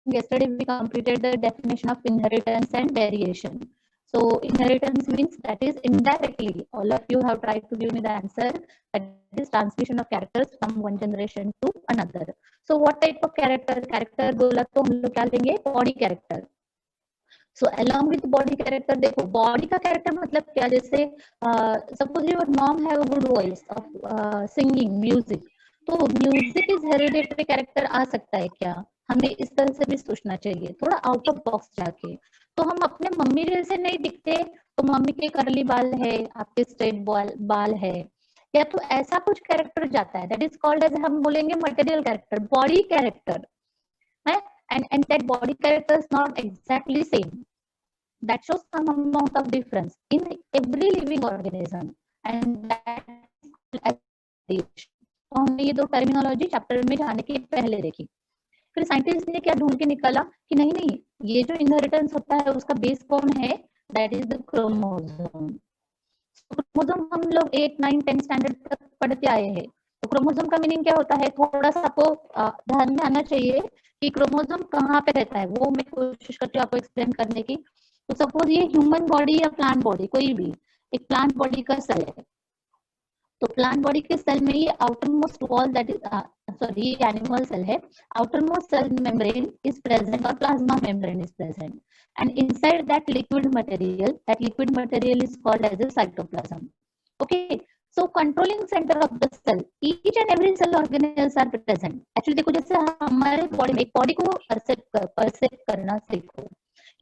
yesterday we completed the definition of inheritance and variation. So inheritance means that is indirectly, all of you have tried to give me the answer, that is transmission of characters from one generation to another. So what type of character बोला तो हम लोग क्या लेंगे, body character. So along with body character, देखो body का character मतलब क्या, जैसे suppose your mom have a good voice of singing music, तो म्यूजिक इज हेरिडेटरी कैरेक्टर आ सकता है क्या, हमें इस तरह से भी सोचना चाहिए, थोड़ा आउट ऑफ बॉक्स जाके. तो हम अपने मम्मी जैसे नहीं दिखते, तो मम्मी के करली बाल है, आपके स्ट्रेट बाल है, या तो ऐसा कुछ कैरेक्टर जाता है, दैट इज कॉल्ड एज, हम बोलेंगे मटेरियल कैरेक्टर, बॉडी कैरेक्टर है. And that body character is not exactly same, that shows some amount of difference in every living organism, and that is called as. तो हमने ये दो terminology chapter में जाने के पहले देखी. फिर साइंटिस्ट ने क्या ढूंढ के निकाला कि नहीं नहीं, ये जो इनहेरिटेंस होता है उसका बेस कौन है, that is the chromosome. Chromosome हम लोग 8, 9, 10 स्टैंडर्ड तक पढ़ते आए हैं. तो क्रोमोसोम का मीनिंग क्या होता है, थोड़ा सा आपको ध्यान में आना चाहिए कि क्रोमोसोम कहाँ पे रहता है, वो मैं कोशिश करती हूँ आपको एक्सप्लेन करने की. तो सपोज ये ह्यूमन बॉडी या प्लांट बॉडी, कोई भी एक प्लांट बॉडी का सेल है, तो प्लांट बॉडी के सेल में ये outermost wall, that is sorry ये एनिमल सेल है, outermost cell membrane is present और plasma membrane is present, and inside that liquid material is called as a cytoplasm. Okay, so controlling center of the cell, each and every cell organelles are present. Actually देखो, जैसे हमारे body में, body को परसेप्ट करना सीखो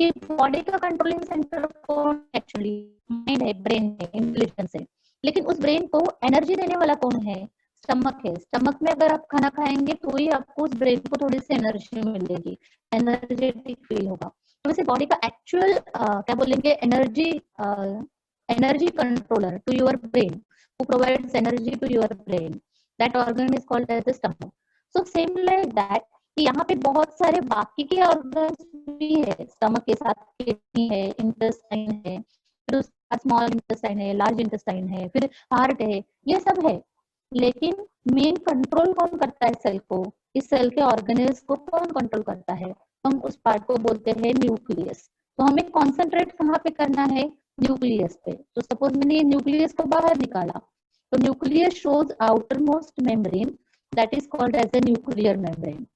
कि body का controlling centre कौन, एक्चुअली माइंड है, ब्रेन है, इंटेलिजेंस है, लेकिन उस ब्रेन को एनर्जी देने वाला कौन है, स्टमक है. स्टमक में अगर आप खाना खाएंगे तो ही आपको उस ब्रेन को थोड़ी सी एनर्जी मिलेगी, एनर्जेटिक फील होगा. तो वैसे बॉडी का एक्चुअल क्या बोलेंगे, energy controller to your brain, who provides energy to your brain, that organ is called as the stomach. So same like that, कि यहाँ पे बहुत सारे बाकी के ऑर्गन्स भी है, स्टमक के साथ किडनी है, इंटेस्टाइन है, फिर उसके बाद स्मॉल इंटेस्टाइन है, लार्ज इंटेस्टाइन है, फिर हार्ट है, ये सब है. लेकिन मेन कंट्रोल कौन करता है सेल को, इस सेल के ऑर्गेनेल्स को कौन कंट्रोल करता है, हम उस पार्ट को बोलते हैं न्यूक्लियस. तो हमें कॉन्सेंट्रेट कहाँ पे करना है, न्यूक्लियस पे. तो सपोज मैंने ये न्यूक्लियस को बाहर निकाला, तो nucleus shows outer most membrane, that is called as a nuclear membrane.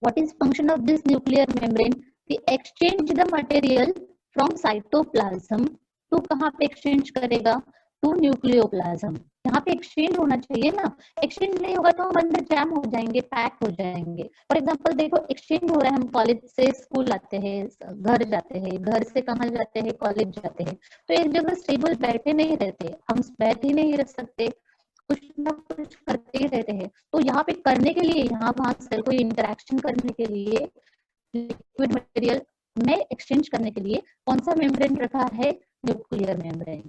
What is function of this nuclear membrane? The exchange the material from cytoplasm to कहाँ पे exchange करेगा, to nucleoplasm. यहाँ पे exchange होना चाहिए ना, exchange नहीं होगा तो हम अंदर जैम हो जाएंगे, पैक हो जाएंगे. फॉर एग्जाम्पल देखो, exchange हो रहा है, हम कॉलेज से स्कूल आते हैं, घर जाते हैं, घर से कहाँ जाते हैं, कॉलेज जाते हैं, तो एक जगह स्टेबल बैठे नहीं रहते, हम बैठ ही नहीं रह सकते, कुछ ना कुछ करते ही रहते हैं. तो यहाँ पे करने के लिए, यहाँ वहां सेल को इंटरेक्शन करने के लिए, लिक्विड मटेरियल में एक्सचेंज करने के लिए कौन सा मेम्ब्रेन रखा है, न्यूक्लियर मेम्ब्रेन.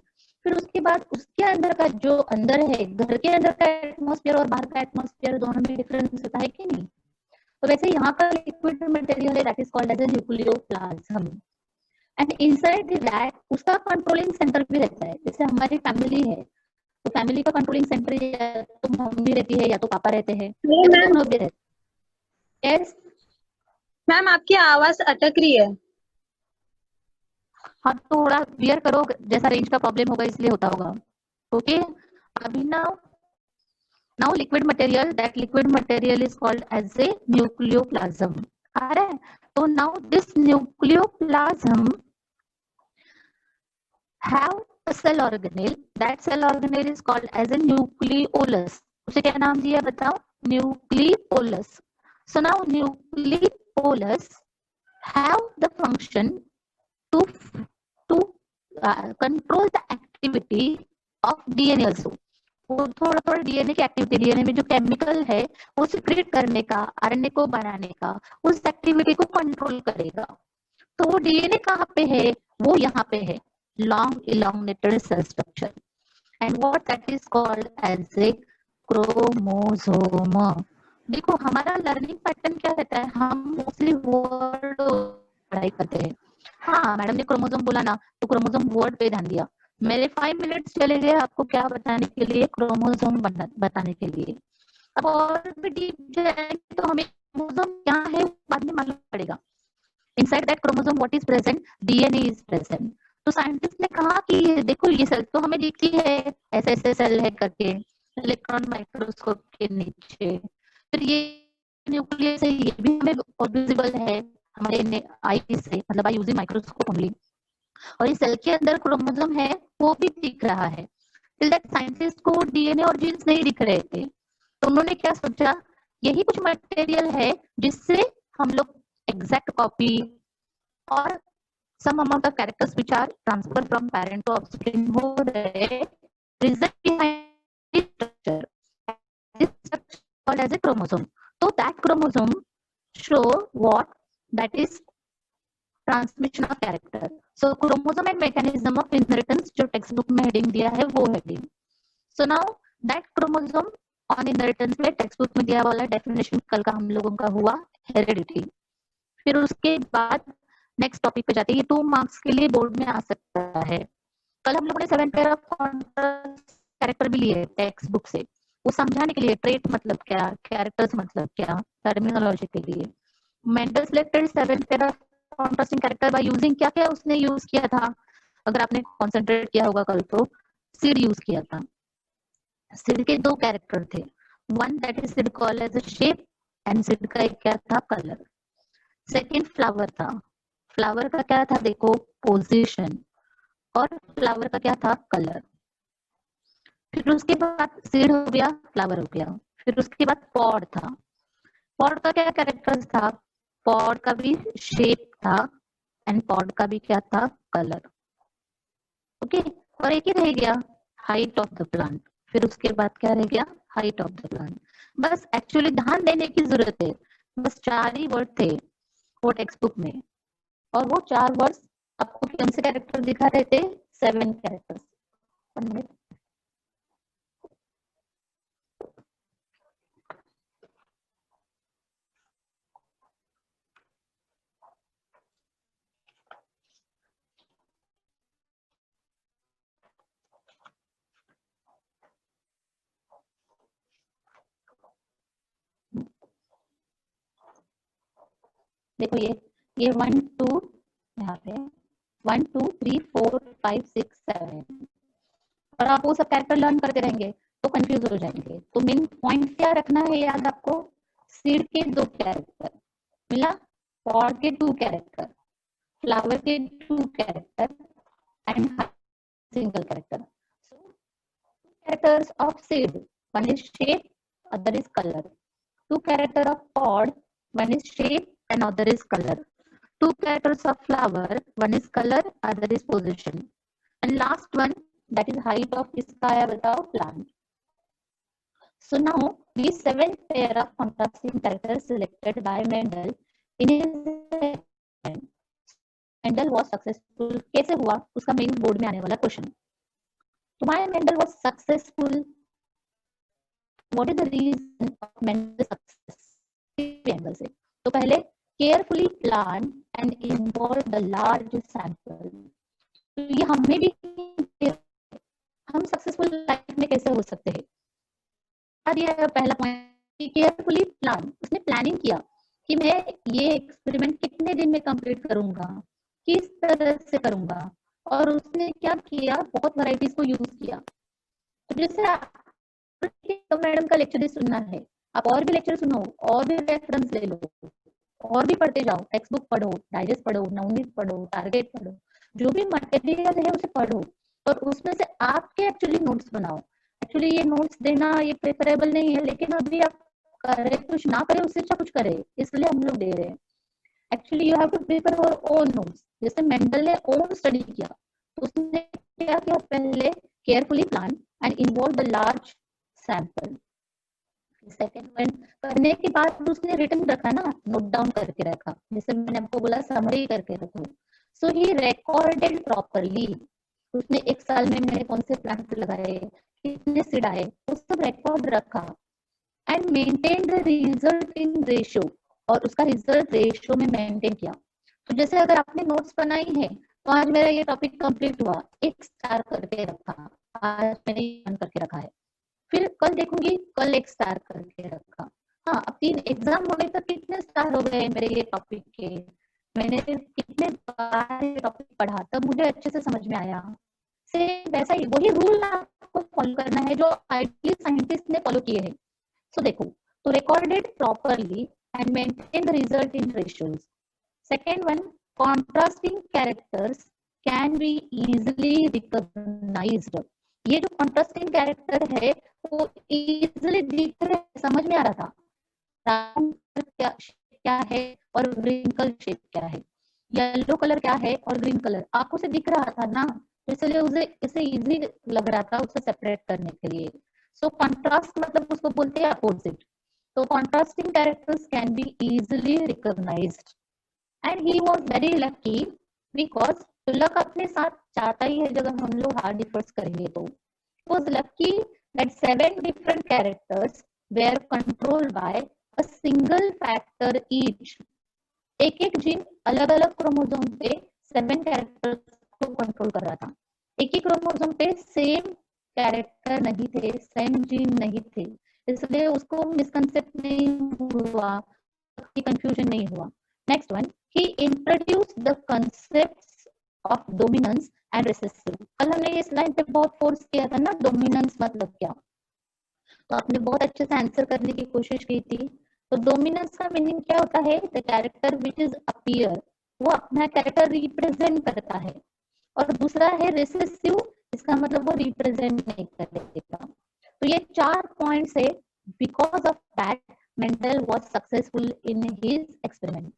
फिर उसके बाद उसके अंदर का जो अंदर है, घर के अंदर का एटमॉस्फेयर और बाहर का एटमॉस्फेयर दोनों में डिफरेंस होता है कि नहीं. तो वैसे यहाँ का लिक्विड मटेरियल है, that is called as a nucleoplasm. And inside that उसका कंट्रोलिंग सेंटर भी रहता है. जैसे हमारी फैमिली है, तो फैमिली का कंट्रोलिंग सेंटर या तो मम्मी रहती है या तो पापा रहते हैं, या तो दोनों भी रहते हैं. यस मैम, आपकी आवाज अटक रही है. हाँ, थोड़ा क्लियर करो, जैसा रेंज का प्रॉब्लम होगा इसलिए होता होगा. ओके, अभी now liquid material, that liquid material is called as a nucleoplasm. आ रहा है. तो now this nucleoplasm have a cell organelle, that cell organelle is called as a nucleolus. उसे क्या नाम दिया बताओ, nucleolus. So now nucleolus have the function to control the activity of DNA also. वो थोड़ा थोड़ा डीएनए की एक्टिविटी, डीएनए में जो केमिकल है वो सिक्रेट करने का, आरएनए को बनाने का, उस एक्टिविटी को कंट्रोल करेगा. तो वो डीएनए कहाँ पे है, वो यहाँ पे है, long elongated cell structure, and what that is called as a chromosome. देखो हमारा लर्निंग पैटर्न क्या रहता है, हम मोस्टली वर्ड पढ़ाई करते हैं. हाँ मैडम ने क्रोमोसोम बोला ना, तो क्रोमोसोम वर्ड पे ध्यान दिया. मेरे 5 मिनट्स चले गए आपको क्या बताने के लिए, क्रोमोसोम बताने के लिए. अब और भी डीप जाएंगे तो हमें क्रोमोसोम क्या है बाद में मालूम inside that chromosome what is present, DNA is present. तो साइंटिस्ट ने कहा कि देखो ये सेल तो हमें दिखती है, ऐसे ऐसे सेल है करके इलेक्ट्रॉन माइक्रोस्कोप के नीचे, फिर ये न्यूक्लियस है ये भी हमें विजिबल है हमारे आई से, मतलब आई यूजिंग माइक्रोस्कोप ओनली, और इस सेल के अंदर क्रोमोसोम है वो भी दिख रहा है। टिल दैट साइंटिस्ट को डीएनए और जीन्स नहीं दिख रहे थे, तो उन्होंने क्या सोचा, यही कुछ मटेरियल है जिससे हम लोग एग्जैक्ट कॉपी और some amount of characters which are transferred from parent to offspring हो रहे, reason behind this structure, this structure called as a chromosome. So that chromosome show what, that is transmission of character. So chromosome and mechanism of inheritance जो text book में heading दिया है वो heading. So now that chromosome on inheritance में text book में दिया वाला definition कल का हम लोगों का हुआ हेरिडिटी. फिर उसके बाद नेक्स्ट टॉपिक पे जाते हैं, ये 2 मार्क्स के लिए बोर्ड में आ सकता है. कल हम लोगों ने 7 पेयर ऑफ कैरेक्टर भी लिए टेक्स्ट बुक से, वो समझाने के लिए ट्रेट मतलब क्या, कैरेक्टर्स मतलब क्या, टर्मिनोलॉजी के लिए. Mendel selected 7 pair of contrasting character by using, क्या क्या उसने यूज किया था, अगर आपने कॉन्सेंट्रेट किया होगा कल तो सीड यूज किया था. सीड के 2 कैरेक्टर थे, one that is seed called as a shape and seed का एक क्या था, कलर. सेकंड फ्लावर था, फ्लावर का क्या था देखो, पोजीशन, और फ्लावर का क्या था, कलर. फिर उसके बाद सीड हो गया, फ्लावर हो गया. फिर उसके बाद पॉड था, पॉड का क्या कैरेक्टर्स था, पॉड का भी शेप था एंड पॉड का भी क्या था, कलर. ओके, और एक ही रह गया, हाइट ऑफ द प्लांट. फिर उसके बाद क्या रह गया, हाइट ऑफ द प्लांट. बस एक्चुअली ध्यान देने की जरूरत है, बस 4 ही वर्ड थे वो टेक्स्ट बुक में, और वो 4 वर्ड्स आपको कौन से कैरेक्टर दिखा रहे थे, 7 कैरेक्टर्स. देखो ये 1 2 यहाँ पे 1 2 3 4 5 6 7, और आप वो सब कैरेक्टर लर्न करते रहेंगे तो कंफ्यूज हो जाएंगे. तो मेन पॉइंट क्या रखना है याद आपको, सीड के 2 कैरेक्टर मिला, पॉड के 2 कैरेक्टर, फ्लावर के 2 character and single character. So characters of seed, one is shape, other is color. 2 character of pod, one is shape and other is color. 2 characters of flower, one is color, other is position. And last one, that is height of इसका है बताओ, plant. So now these 7 pair of contrasting characters selected by Mendel in his Mendel was successful. कैसे हुआ उसका main board में आने वाला question. So why Mendel was successful? What is the reason of Mendel's success? Angle से. तो पहले carefully plan and involve the large sample. तो ये हमें भी, हम सक्सेसफुल लाइफ में कैसे हो सकते हैं. ये पहला पॉइंट, केयरफुली प्लान. उसने प्लानिंग किया कि मैं ये एक्सपेरिमेंट कितने दिन में कंप्लीट करूंगा, किस तरह से करूंगा, और उसने क्या किया, बहुत वैरायटीज को यूज किया. तो जैसे तो मैडम का लेक्चर ही सुनना है, आप और भी लेक्चर सुनो, और भी रेफरेंस ले लो, और भी पढ़ते जाओ, टेक्स्ट बुक पढ़ो, डाइजेस्ट पढ़ो, नवनीत पढ़ो, टारगेट पढ़ो, जो भी मटेरियल है उसे पढ़ो, और उसमें से आपके एक्चुअली नोट्स बनाओ. एक्चुअली ये नोट्स देना ये प्रेफरेबल नहीं है, लेकिन अभी आप करे कुछ ना करे उससे अच्छा कुछ करे, इसलिए हम लोग दे रहे हैं. Actually you have to prepare your own notes. जैसे मेंडल ने ओन स्टडी किया, तो उसने क्या किया, पहले carefully plan and involve the large sample. Second one करने के बाद उसने रिटर्न रखा ना, नोट डाउन करके रखा, जैसे मैंने आपको बोला समरी करके रखो. सो ही रिकॉर्डेड प्रॉपरली. उसने 1 साल में मैंने कौन से प्लांट लगाए, कितने सीड आए, वो सब रिकॉर्ड रखा and maintain the result in ratio, और उसका रिजल्ट रेशियो में मेंटेन किया. तो जैसे अगर आपने नोट्स बनाई है, तो आज मेरा ये टॉपिक कंप्लीट हुआ, 1 स्टार करके रखा, आज मैंने करके रखा है. फिर कल देखूंगी, कल 1 स्टार करके रखा. हाँ, अब 3 एग्जाम होने तक कितने स्टार हो गए मेरे ये टॉपिक के, मैंने कितने बार ये टॉपिक पढ़ा तब मुझे अच्छे से समझ में आया। सेम वैसा ही वही रूल आपको फॉलो करना है जो आइडियली साइंटिस्ट ने फॉलो किए हैं। सो देखो, तो recorded properly and maintain the result in ratios. Second one, contrasting characters can be easily recognized. ये जो contrasting character है वो easily दिख रहे, समझ में आ रहा था राउंड क्या है और wrinkle शेप क्या है, येलो कलर क्या है और ग्रीन कलर आंखों से दिख रहा था ना, तो इसलिए उसे इसे इजी लग रहा था उसे सेपरेट करने के लिए। सो कॉन्ट्रास्ट मतलब उसको बोलते हैं अपोजिट। तो contrasting characters can be easily recognized and he was very lucky because तो लक अपने साथ चाहता ही है जब हम लोग हार्ड डिफर्स करेंगे तो was lucky that 7 different characters were controlled by a single factor each। एक एक जीन अलग अलग क्रोमोसोम पे 7 कैरेक्टर्स को कंट्रोल कर रहा था। एक ही क्रोमोसोम पे सेम कैरेक्टर नहीं थे, सेम जीन नहीं थे, इसलिए उसको मिसकंसेप्ट नहीं हुआ, कंफ्यूजन नहीं हुआ। Next one, he introduced the concepts of dominance and recessive. कल हमने इस लाइन पे बहुत फोर्स किया था ना, डोमिनेंस मतलब क्या, तो आपने बहुत अच्छे से आंसर करने की कोशिश की थी। तो डोमिनेंस का मीनिंग क्या होता है, the character which is appear, वो अपना कैरेक्टर रिप्रेजेंट करता है। और दूसरा है रिसेसिव, इसका मतलब वो रिप्रेजेंट नहीं करेगा। तो ये 4 पॉइंट्स है, because of that Mendel was successful in his experiment.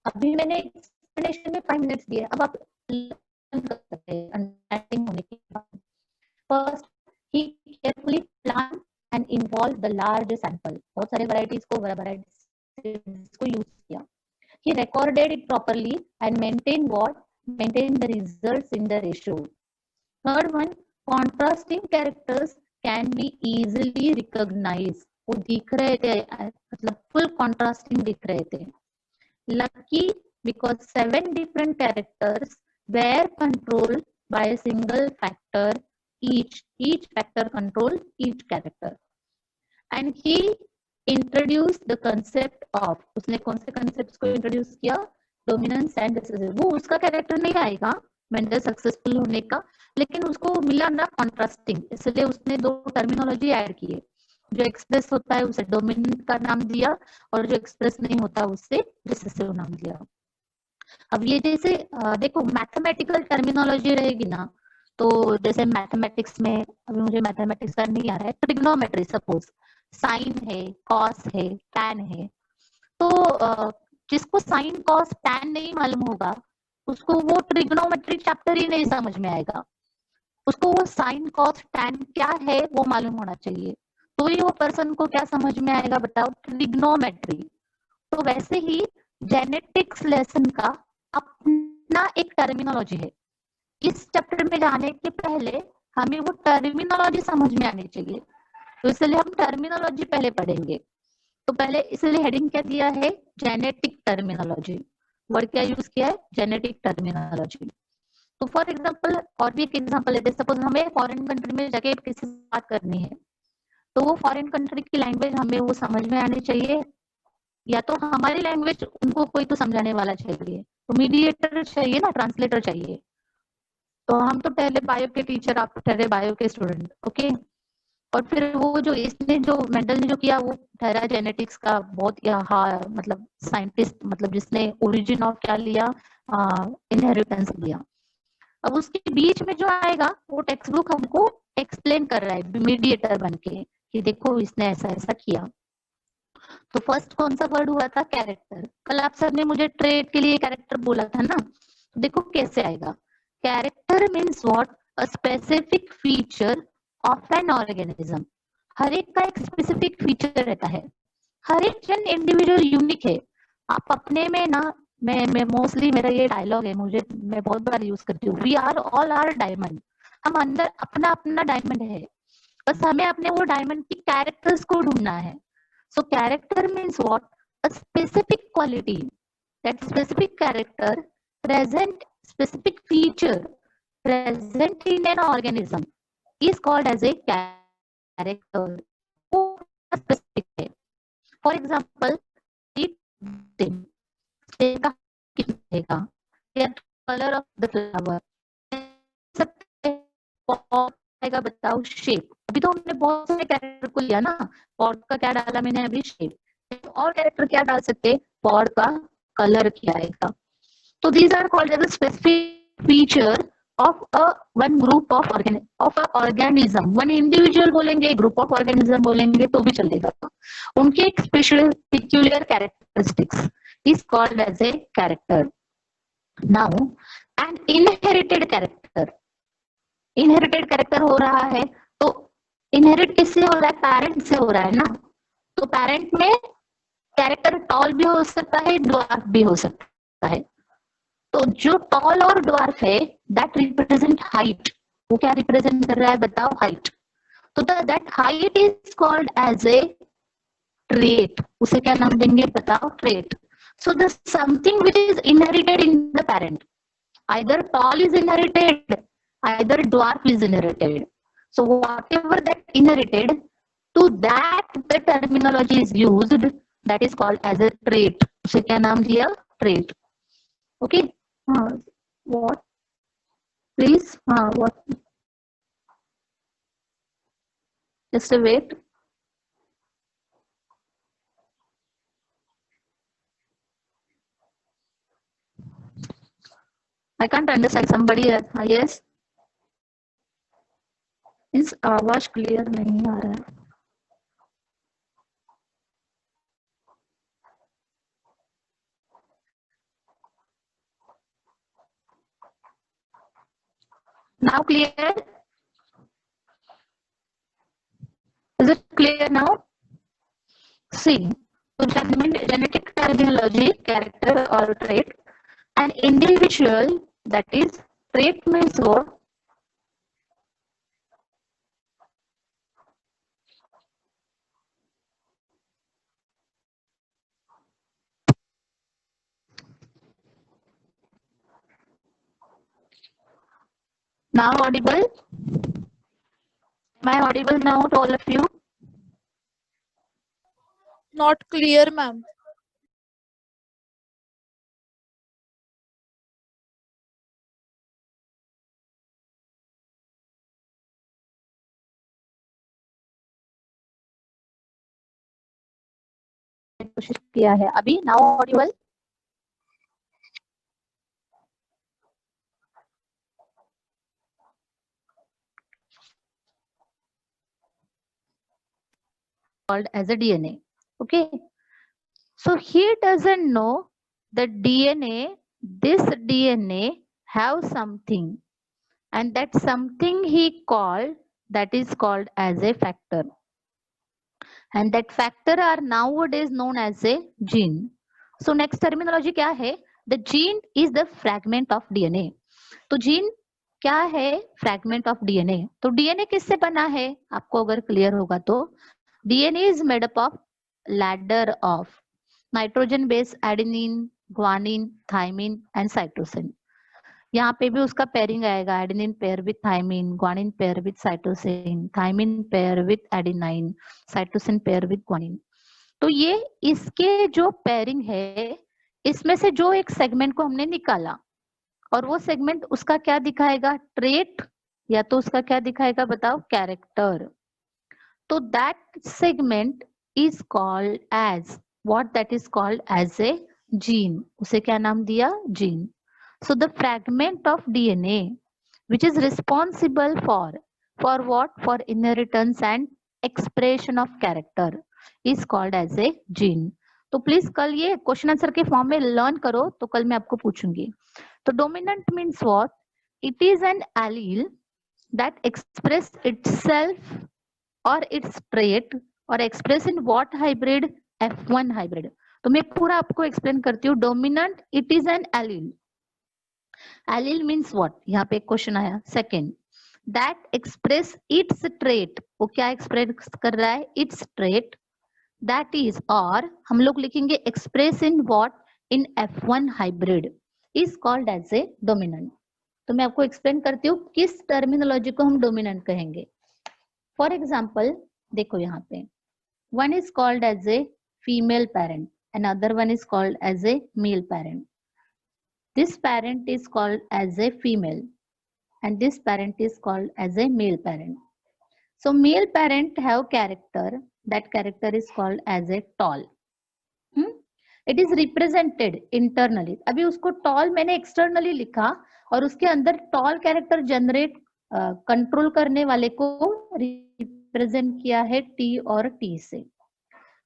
अभी मैंने एक्सप्लेनेशन में 5 मिनट्स दिए, अब आप लर्न कर सकते हैं अंडरस्टैंडिंग होने के बाद। First, he carefully plan and involve the large sample, बहुत सारे वैरायटीज को यूज किया। He recorded it properly and maintained the results in the ratio. Third one, contrasting characters can be easily recognized. वो दिख रहे थे, मतलब full contrasting दिख रहे थे। Lucky because 7 different characters were controlled by a single factor each. Each factor controlled each character. And he introduce the concept of, उसने कौन से कंसेप्ट को इंट्रोड्यूस किया, डोमिनेंस एंड रिसेसिव। वो उसका कैरेक्टर नहीं आएगा मेंडल सक्सेसफुल होने का, लेकिन उसको मिला ना कॉन्ट्रास्टिंग, इसलिए उसने 2 टर्मिनोलॉजी ऐड किए। जो एक्सप्रेस होता है उसे डोमिनेंट का नाम दिया और जो एक्सप्रेस नहीं होता उसे रिसेसिव नाम दिया। अब ये जैसे देखो मैथमेटिकल टर्मिनोलॉजी रहेगी ना, तो जैसे मैथमेटिक्स में, अभी मुझे मैथमेटिक्स का नहीं आ रहा है, ट्रिग्नोमेट्री सपोज साइन है, कॉस है, टैन है, तो जिसको साइन कॉस टैन नहीं मालूम होगा उसको वो ट्रिग्नोमेट्री चैप्टर ही नहीं समझ में आएगा। उसको वो साइन कॉस टैन क्या है वो मालूम होना चाहिए, तो ही वो पर्सन को क्या समझ में आएगा बताओ, ट्रिग्नोमेट्री। तो वैसे ही जेनेटिक्स लेसन का अपना एक टर्मिनोलॉजी है। इस चैप्टर में जाने के पहले हमें वो टर्मिनोलॉजी समझ में आनी चाहिए, तो इसलिए हम टर्मिनोलॉजी पहले पढ़ेंगे। तो पहले इसलिए हेडिंग क्या दिया है, जेनेटिक टर्मिनोलॉजी। वर्ड क्या यूज किया है, जेनेटिक टर्मिनोलॉजी। तो फॉर एग्जांपल, और भी एक एग्जांपल लेते हैं, सपोज हमें फॉरेन कंट्री में जाके किसी से बात करनी है, तो वो फॉरेन कंट्री की लैंग्वेज हमें वो समझ में आनी चाहिए, या तो हमारी लैंग्वेज उनको कोई तो समझाने वाला चाहिए, तो मीडिएटर चाहिए ना, ट्रांसलेटर चाहिए। तो हम तो पहले बायो के टीचर, आप ठहरे बायो के स्टूडेंट, ओके। और फिर वो जो इसने जो मेंडल ने जो किया वो ठहरा जेनेटिक्स का बहुत मतलब साइंटिस्ट, मतलब जिसने ओरिजिन ऑफ क्या लिया, इनहेरिटेंस लिया। अब उसके बीच में जो आएगा वो टेक्स्ट बुक हमको एक्सप्लेन कर रहा है मीडिएटर बन के, कि देखो इसने ऐसा ऐसा किया। तो फर्स्ट कौन सा वर्ड हुआ था, कैरेक्टर। कल आप सर ने मुझे ट्रेड के लिए कैरेक्टर बोला था ना, तो देखो कैसे आएगा। Character means what, a specific feature of an organism. हर एक का एक स्पेसिफिक फीचर रहता है, हर एक जन इंडिविजुअल यूनिक है। आप अपने में ना, मैं मोस्टली मेरा ये डायलॉग है, मैं बहुत बार यूज करती हूँ, we are all are diamond. हम अंदर अपना अपना डायमंड है, बस हमें अपने वो डायमंड की कैरेक्टर्स को ढूंढना है। So character means what, a specific quality, that specific character present specific feature present in an organism is called as a character. वो specific है। For example, का रहेगा, या कलर ऑफ द फ्लावर, आएगा बताओ शेप। अभी तो हमने बहुत सारे कैरेक्टर को लिया ना, पॉट का क्या डाला मैंने अभी शेप, और कैरेक्टर क्या डाल सकते, पॉट का कलर क्या आएगा। तो these are called as a specific feature of a one group of organism. One individual बोलेंगे, group of organism बोलेंगे तो भी चलेगा। उनके एक special peculiar characteristics is called as a character. Now, an inherited character. Inherited character हो रहा है तो inherit किससे हो रहा है, parent से हो रहा है ना। तो parent में कैरेक्टर टॉल भी हो सकता है, ड्वार्फ भी हो सकता है। तो जो टॉल और ड्वार्फ है दैट रिप्रेजेंट हाइट, वो क्या रिप्रेजेंट कर रहा है बताओ, हाइट। तो that height is called as a trait, उसे क्या नाम देंगे बताओ, trait. So the something which is inherited in the parent, either tall is inherited, either dwarf is inherited. So whatever that inherited, to that the terminology is used, that is called as a trait, उसे क्या नाम दिया, trait. Okay, what please, what, just a wait. I can't understand somebody else. Yes, इस आवाज clear नहीं आ रहा है। Now clear? Is it clear now? See, so genetic terminology, character or trait, an individual, that is trait means what? Now audible? Am I audible now to all of you? Not clear, ma'am. कोशिश किया है अभी। Now Audible? Called as a DNA. Okay, so he doesn't know the DNA, this DNA have something, and that something he called, that is called as a factor, and that factor are nowadays known as a gene. So next terminology क्या है, the gene is the fragment of DNA. तो gene क्या है, fragment of DNA. तो DNA किससे बना है, आपको अगर क्लियर होगा तो, DNA is made up of ladder of nitrogen base adenine, guanine, thymine and cytosine. यहाँ पे भी उसका पेयरिंग आएगा, adenine pair with thymine, guanine pair with cytosine, thymine pair with adenine, cytosine pair with guanine. तो ये इसके जो pairing है, इसमें से जो एक सेगमेंट को हमने निकाला, और वो सेगमेंट उसका क्या दिखाएगा, ट्रेट, या तो उसका क्या दिखाएगा बताओ, कैरेक्टर। तो that segment is called as what, that is called as a gene, उसे क्या नाम दिया, gene. So the fragment of DNA which is responsible for what, for inheritance and expression of character is called as a gene. तो please कल ये question answer के form में learn करो, तो कल मैं आपको पूछूंगी। तो dominant means what, it is an allele that express itself और इट्स ट्रेट और express in what hybrid, F1 hybrid. तो मैं पूरा आपको एक्सप्लेन करती हूँ। Dominant, it is an allele, allele means what, यहाँ पे एक क्वेश्चन आया। Second, that express it's trait, वो क्या एक्सप्रेस कर रहा है, इट्स ट्रेट, दैट इज, और हम लोग लिखेंगे express in what, in F1 hybrid, is called as a dominant. तो मैं आपको एक्सप्लेन करती हूँ किस टर्मिनोलॉजी को हम डोमिनेंट कहेंगे। फॉर एग्जाम्पल देखो यहाँ पे, one is called as a female parent, another one is called as a male parent. This parent is called as a female and this parent is called as a male parent. So male parent have character, that character is called as a tall. It is represented internally. अभी उसको tall मैंने externally लिखा और उसके अंदर tall character generate control करने वाले को रिप्रेजेंट किया है T और T से.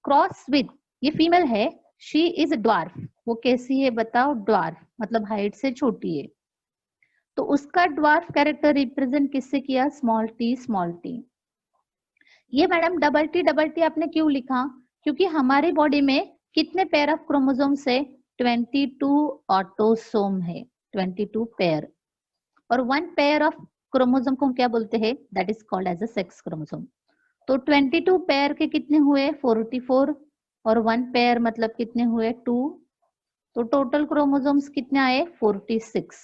क्रॉस विथ, ये फीमेल है, शी इज ड्वार्फ. वो कैसी है बताओ? ड्वार्फ मतलब हाइट से छोटी है. तो उसका ड्वार्फ कैरेक्टर रिप्रेजेंट किससे किया? Small T small T. ये मैडम डबल टी आपने क्यों लिखा? क्योंकि हमारे बॉडी में कितने पेयर ऑफ क्रोमोसोम्स है? 22 ऑटोसोम है, 22 पेयर. और 1 पेयर ऑफ क्रोमोसोम को हम क्या बोलते हैं? That is called as a sex chromosome. तो 22 पेयर के कितने हुए? 44. और 1 पेयर मतलब कितने हुए? 2. तो टोटल क्रोमोसोम्स कितने आए? 46.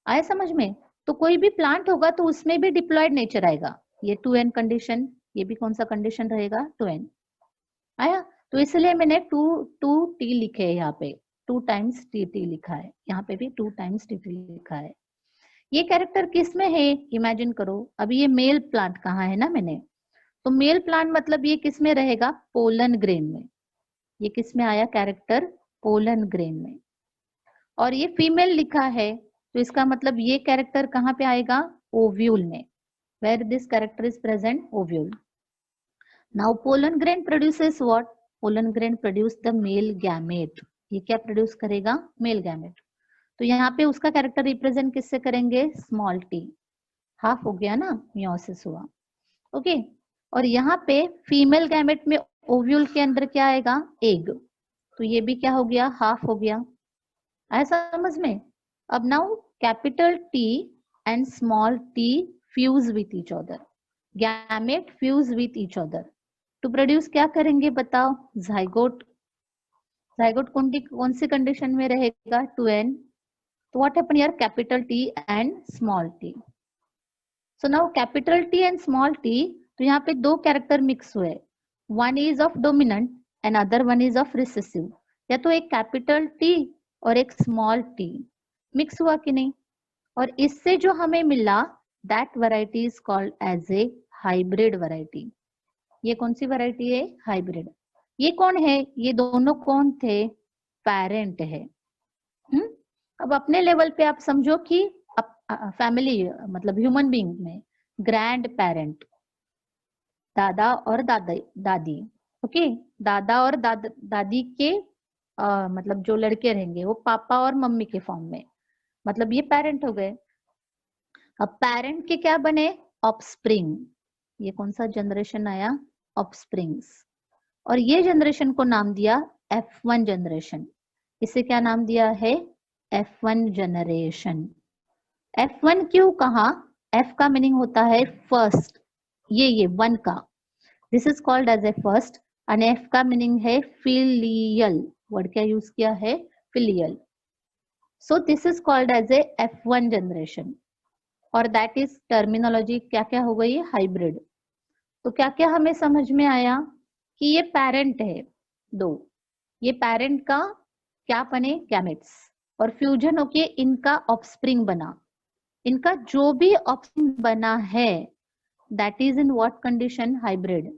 आए समझ में? तो कोई भी प्लांट होगा तो उसमें भी डिप्लॉयड नेचर आएगा. ये 2n कंडीशन, ये भी कौन सा कंडीशन रहेगा? 2n. आया? तो इसलिए मैंने 2t लिखे है यहाँ पे, 2 टाइम्स tt लिखा है. यहाँ पे भी 2 टाइम्स tt लिखा है. ये कैरेक्टर किस में है? इमेजिन करो. अभी ये मेल प्लांट कहाँ है ना मैंने, तो मेल प्लांट मतलब ये किस में रहेगा? पोलन ग्रेन में. ये किस में आया कैरेक्टर? पोलन ग्रेन में. और ये फीमेल लिखा है तो इसका मतलब ये कैरेक्टर कहाँ पे आएगा? ओव्यूल में. Where this character is present? Ovule. Now pollen grain produces what? Pollen grain produce the male gamete. ये क्या प्रोड्यूस करेगा? Male gamete. तो यहाँ पे उसका कैरेक्टर रिप्रेजेंट किससे करेंगे? Small T. हाफ हो गया ना, मियोसिस हुआ. ओके. और यहाँ पे फीमेल गैमेट में ओव्यूल के अंदर क्या आएगा? एग. तो ये भी क्या हो गया? हाफ हो गया. ऐसा समझ में? अब now capital T and small T fuse with each other. Gamete fuse with each other to produce क्या करेंगे बताओ? जाइगोट. जाइगोट कौन सी कंडीशन में रहेगा? 2n. तो what happen here? Capital T and small T. So now capital T and small T, तो यहाँ पे 2 कैरेक्टर मिक्स हुए. One is of dominant and other one is of recessive. या तो एक कैपिटल टी और एक स्मॉल टी मिक्स हुआ कि नहीं? और इससे जो हमें मिला that variety is called as a hybrid variety. ये कौन सी वैरायटी है? हाइब्रिड. ये कौन है? ये दोनों कौन थे? पेरेंट है. अब अपने लेवल पे आप समझो कि फैमिली मतलब ह्यूमन बीइंग में ग्रैंड पेरेंट, दादा और दादी. ओके. दादा और दादी के मतलब जो लड़के रहेंगे वो पापा और मम्मी के फॉर्म में, मतलब ये पेरेंट हो गए. अब पेरेंट के क्या बने? ऑफस्प्रिंग. ये कौन सा जनरेशन आया? ऑफस्प्रिंग्स. और ये जनरेशन को नाम दिया F1 जनरेशन. इसे क्या नाम दिया है? F1 generation. F1 क्यों कहा? F का मीनिंग होता है फर्स्ट. ये 1 का, this is called as a first. और F का मीनिंग है फिलियल. वर्ड क्या यूज किया है? Filial. So this is called as a F1 generation. और दैट इज टर्मिनोलॉजी क्या क्या हो गई? हाइब्रिड. तो क्या क्या हमें समझ में आया? कि ये पेरेंट है 2. ये पेरेंट का क्या बने? गैमेट्स. और फ्यूजन होके इनका ऑफस्प्रिंग बना. इनका जो भी ऑफस्प्रिंग बना है that is in what condition? Hybrid.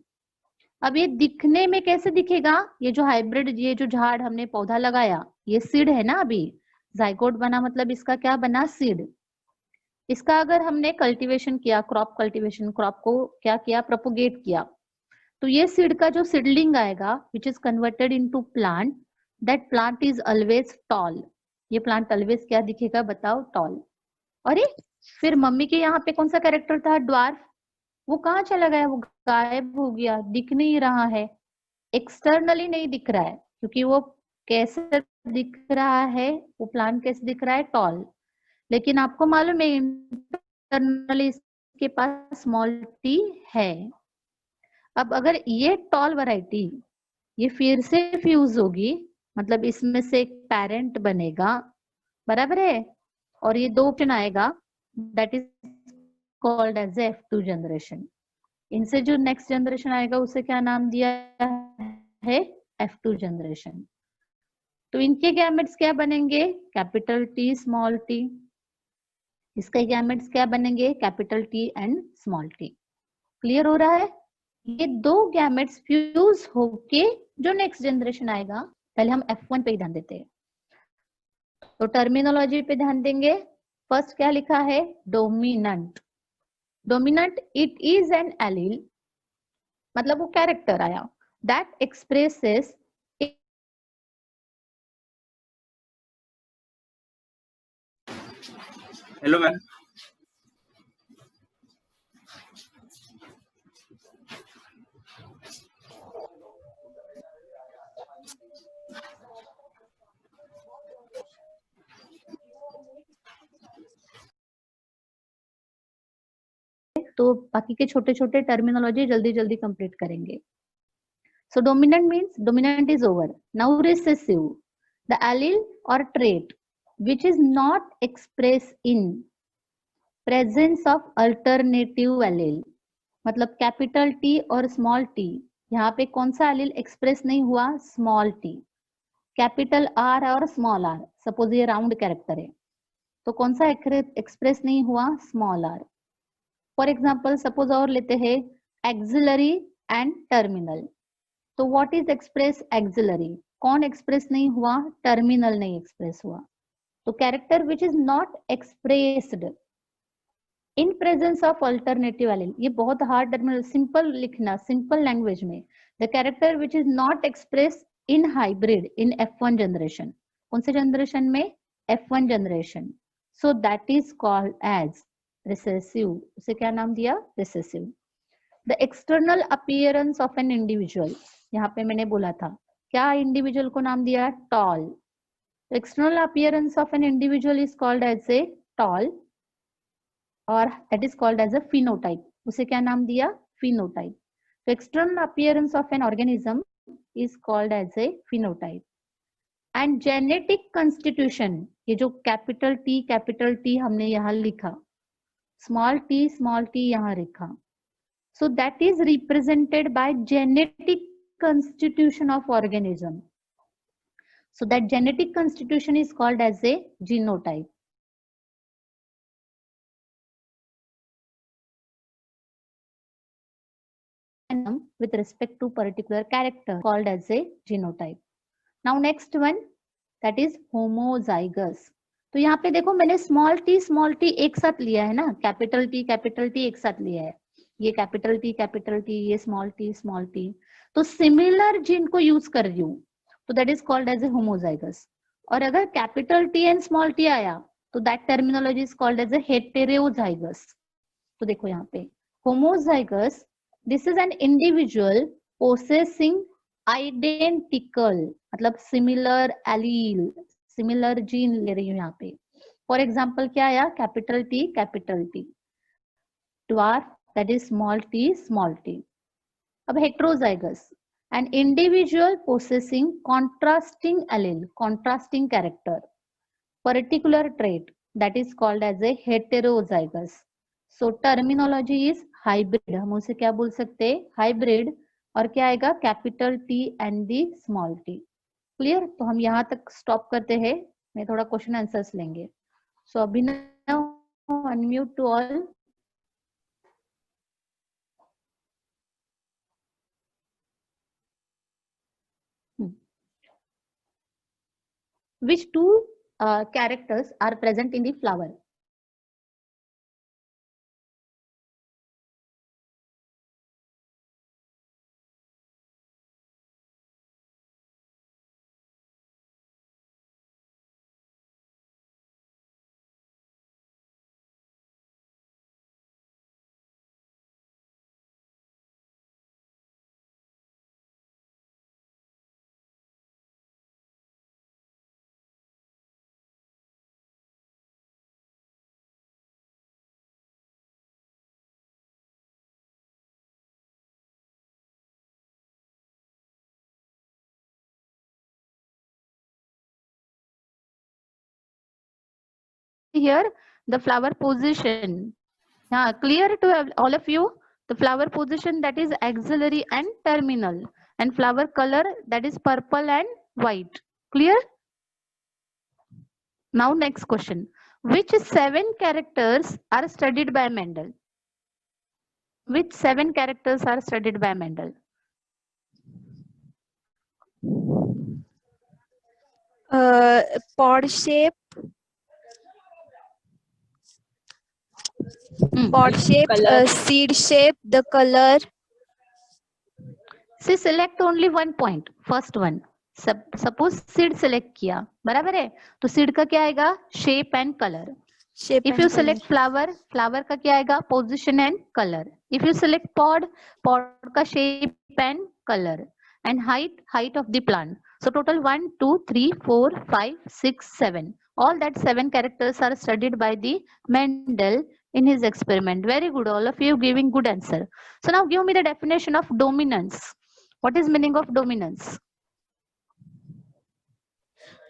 अब ये दिखने में कैसे दिखेगा? ये जो हाइब्रिड, ये जो झाड़ हमने पौधा लगाया, ये सीड है ना. अभी जाइगोट बना मतलब इसका क्या बना? सीड. इसका अगर हमने कल्टीवेशन किया, क्रॉप कल्टीवेशन, क्रॉप को क्या किया? प्रोपोगेट किया, तो ये सीड का जो सीडलिंग आएगा which is converted into plant, that plant is always tall. ये प्लांट ऑलवेज क्या दिखेगा बताओ? टॉल. अरे फिर मम्मी के यहाँ पे कौन सा कैरेक्टर था? ड्वार्फ. वो कहाँ चला गया? वो गायब हो गया, दिख नहीं रहा है. एक्सटर्नली नहीं दिख रहा है क्योंकि वो कैसे दिख रहा है? वो प्लांट कैसे दिख रहा है? टॉल. लेकिन आपको मालूम है इंटरनली इसके पास स्मॉल टी है. अब अगर ये टॉल वैरायटी ये फिर से फ्यूज होगी, मतलब इसमें से एक पेरेंट बनेगा, बराबर है, और ये 2 ऑप्शन आएगा, that is called as F2 generation. इनसे जो नेक्स्ट जनरेशन आएगा उसे क्या नाम दिया है? F2 generation. तो इनके गैमेट्स क्या बनेंगे, कैपिटल टी स्मॉल टी, इसके गैमेट्स क्या बनेंगे, capital T and small T. Clear हो रहा है? ये दो गैमेट्स फ्यूज होके जो नेक्स्ट जनरेशन आएगा, पहले हम F1 पे ही ध्यान देते हैं। तो टर्मिनोलॉजी पे ध्यान देंगे। फर्स्ट क्या लिखा है, dominant. Dominant it is an allele, मतलब वो कैरेक्टर आया दैट एक्सप्रेसेस हेलो मैम। तो बाकी के छोटे छोटे टर्मिनोलॉजी जल्दी जल्दी कंप्लीट करेंगे। So dominant means dominant is over. Now recessive, the allele or trait which is not expressed in presence of alternative allele, मतलब कैपिटल टी और स्मॉल टी, यहाँ पे कौन सा एलील एक्सप्रेस नहीं हुआ, स्मॉल टी। कैपिटल आर और small R, suppose ये राउंड कैरेक्टर है तो कौन सा एक्सप्रेस नहीं हुआ, small R. For example suppose और लेते हैं एक्सिलरी एंड टर्मिनल, तो व्हाट इज एक्सप्रेस, एक्सिलरी, कौन एक्सप्रेस नहीं हुआ, टर्मिनल नहीं एक्सप्रेस हुआ। तो character which is not expressed in presence of alternative allele, ये बहुत हार्ड टर्मिनल, सिंपल लिखना, सिंपल लैंग्वेज में। The character which is not express in hybrid in F1 generation, कौन से जनरेशन में, F1 generation, so that is called as recessive, उसे क्या नाम दिया, recessive. The external appearance of an individual, यहाँ पे मैंने बोला था क्या इंडिविजुअल को नाम दिया, tall. External appearance of an individual is called as a tall और that is called as a phenotype, उसे क्या नाम दिया, फिनोटाइप। तो external appearance of an organism is called as a phenotype. And genetic constitution, ये जो capital T हमने यहाँ लिखा, स्मॉल टी यहाँ लिखा, so that is represented by genetic constitution of organism, so that genetic constitution is called as a genotype. With respect to particular character called as a genotype. Now next one, that is homozygous. तो यहाँ पे देखो मैंने small T एक साथ लिया है ना, कैपिटल टी एक साथ लिया है, ये कैपिटल टी, ये स्मॉल टी, तो सिमिलर जीन को यूज कर रही हूँ, तो that is called as a homozygous. और अगर capital T and small T आया तो that terminology is called as a heterozygous. तो देखो यहाँ पे homozygous, this is an individual possessing identical, मतलब सिमिलर एलील, सिमिलर जीन ले रही हूँ यहाँ पे। फॉर एग्जाम्पल क्या आया, capital T, dwarf, that is small t। अब heterozygous, an individual possessing contrasting allele, contrasting character, particular trait, that is called as a heterozygous. So terminology is hybrid, हम उसे क्या बोल सकते हैं, hybrid, और क्या आएगा, capital T and the small T. Clear? तो हम यहाँ तक स्टॉप करते हैं, मैं थोड़ा क्वेश्चन आंसर्स लेंगे। So Abhinav, unmute to all. Which two characters are present in the flower? Here the flower position, clear to all of you, the flower position that is axillary and terminal, and flower color that is purple and white. Clear? Now next question. Which 7 characters are studied by Mendel? Which 7 characters are studied by Mendel? Pod shape, seed shape, the color. See, select only one point. First one. Suppose seed select किया, बराबर है? तो seed का क्या आएगा? Shape and color. Shape If and you color. select flower, flower का क्या आएगा? Position and color. If you select pod, pod का shape and color. And height of the plant. So total 1, 2, 3, 4, 5, 6, 7. All that 7 characters are studied by the Mendel in his experiment. Very good. All of you giving good answer. So now give me the definition of dominance. What is meaning of dominance?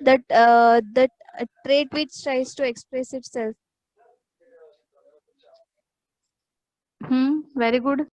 That a trait which tries to express itself. Very good.